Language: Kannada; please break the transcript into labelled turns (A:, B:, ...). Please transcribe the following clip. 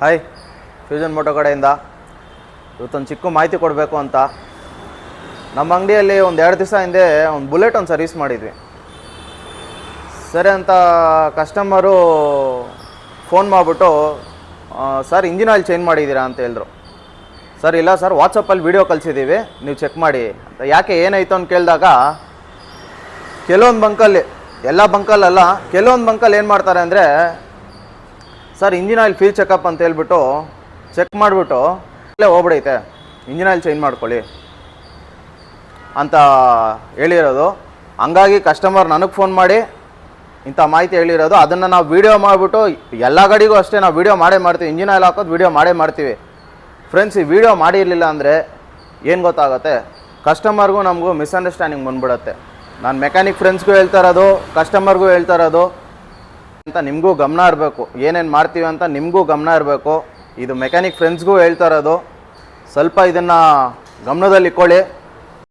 A: ಹಾಯ್, ಫ್ಯೂಷನ್ ಮೋಟೋ ಕಡೆಯಿಂದ ಇವತ್ತೊಂದು ಚಿಕ್ಕ ಮಾಹಿತಿ ಕೊಡಬೇಕು ಅಂತ. ನಮ್ಮ ಅಂಗಡಿಯಲ್ಲಿ ಒಂದು 2 ದಿವಸ ಹಿಂದೆ ಒಂದು ಬುಲೆಟ್ ಸರ್ವಿಸ್ ಮಾಡಿದ್ವಿ. ಸರಿ ಅಂತ ಕಸ್ಟಮರು ಫೋನ್ ಮಾಡಿಬಿಟ್ಟು, ಸರ್ ಇಂಜಿನ್ ಆಯಿಲ್ ಚೇಂಜ್ ಮಾಡಿದ್ದೀರಾ ಅಂತ ಹೇಳಿದ್ರು. ಸರ್ ಇಲ್ಲ ಸರ್, ವಾಟ್ಸಪ್ಪಲ್ಲಿ ವೀಡಿಯೋ ಕಳಿಸಿದ್ದೀವಿ, ನೀವು ಚೆಕ್ ಮಾಡಿ ಅಂತ. ಯಾಕೆ ಏನಾಯಿತು ಅಂತ ಕೇಳಿದಾಗ, ಕೆಲವೊಂದು ಬಂಕಲ್ಲಿ, ಎಲ್ಲ ಬಂಕಲ್ಲಲ್ಲ, ಕೆಲವೊಂದು ಬಂಕಲ್ಲಿ ಏನು ಮಾಡ್ತಾರೆ ಅಂದರೆ, sir engine oil feel checkup ಅಂತ ಹೇಳ್ಬಿಟ್ಟು ಚೆಕ್ ಮಾಡಿಬಿಟ್ಟು ಅಲ್ಲೇ ಹೋಗ್ಬಿಡೈತೆ, ಇಂಜಿನ್ ಆಯಿಲ್ ಚೇಂಜ್ ಮಾಡ್ಕೊಳ್ಳಿ ಅಂತ ಹೇಳಿರೋದು. ಹಂಗಾಗಿ ಕಸ್ಟಮರ್ ನನಗೆ ಫೋನ್ ಮಾಡಿ ಇಂಥ ಮಾಹಿತಿ ಹೇಳಿರೋದು. ಅದನ್ನು ನಾವು ವೀಡಿಯೋ ಮಾಡಿಬಿಟ್ಟು, ಎಲ್ಲ ಗಾಡಿಗೂ ಅಷ್ಟೇ ನಾವು ವೀಡಿಯೋ ಮಾಡೇ ಮಾಡ್ತೀವಿ, ಇಂಜಿನ್ ಆಯಿಲ್ ಹಾಕೋದು ವೀಡಿಯೋ ಮಾಡೇ ಮಾಡ್ತೀವಿ. ಫ್ರೆಂಡ್ಸ್, ಈ ವಿಡಿಯೋ ಮಾಡಿರಲಿಲ್ಲ ಅಂದರೆ ಏನು ಗೊತ್ತಾಗುತ್ತೆ, ಕಸ್ಟಮರ್ಗೂ ನಮಗೂ ಮಿಸ್ಅಂಡರ್ಸ್ಟ್ಯಾಂಡಿಂಗ್ ಬಂದ್ಬಿಡುತ್ತೆ. ನಾನು ಮೆಕ್ಯಾನಿಕ್ ಫ್ರೆಂಡ್ಸ್ಗೂ ಹೇಳ್ತಾ ಇರೋದು, ಕಸ್ಟಮರ್ಗೂ ಹೇಳ್ತಾ ಇರೋದು ಅಂತ ನಿಮಗೂ ಗಮನ ಇರಬೇಕು. ಏನೇನು ಮಾಡ್ತೀವಿ ಅಂತ ನಿಮಗೂ ಗಮನ ಇರಬೇಕು. ಇದು ಮೆಕ್ಯಾನಿಕ್ ಫ್ರೆಂಡ್ಸ್ಗೂ ಹೇಳ್ತಾ ಇರೋದು, ಸ್ವಲ್ಪ ಇದನ್ನು ಗಮನದಲ್ಲಿಟ್ಕೊಳ್ಳಿ.